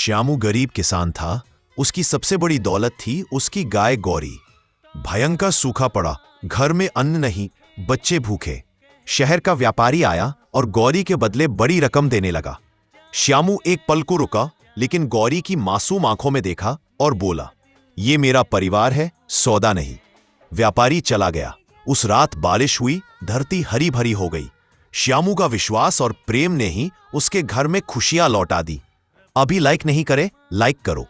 श्यामू गरीब किसान था। उसकी सबसे बड़ी दौलत थी उसकी गाय गौरी। भयंकर सूखा पड़ा, घर में अन्न नहीं, बच्चे भूखे। शहर का व्यापारी आया और गौरी के बदले बड़ी रकम देने लगा। श्यामू एक पल को रुका, लेकिन गौरी की मासूम आंखों में देखा और बोला, ये मेरा परिवार है, सौदा नहीं। व्यापारी चला गया। उस रात बारिश हुई, धरती हरी भरी हो गई। श्यामू का विश्वास और प्रेम ने ही उसके घर में खुशियां लौटा दी। अभी लाइक नहीं करे, लाइक करो।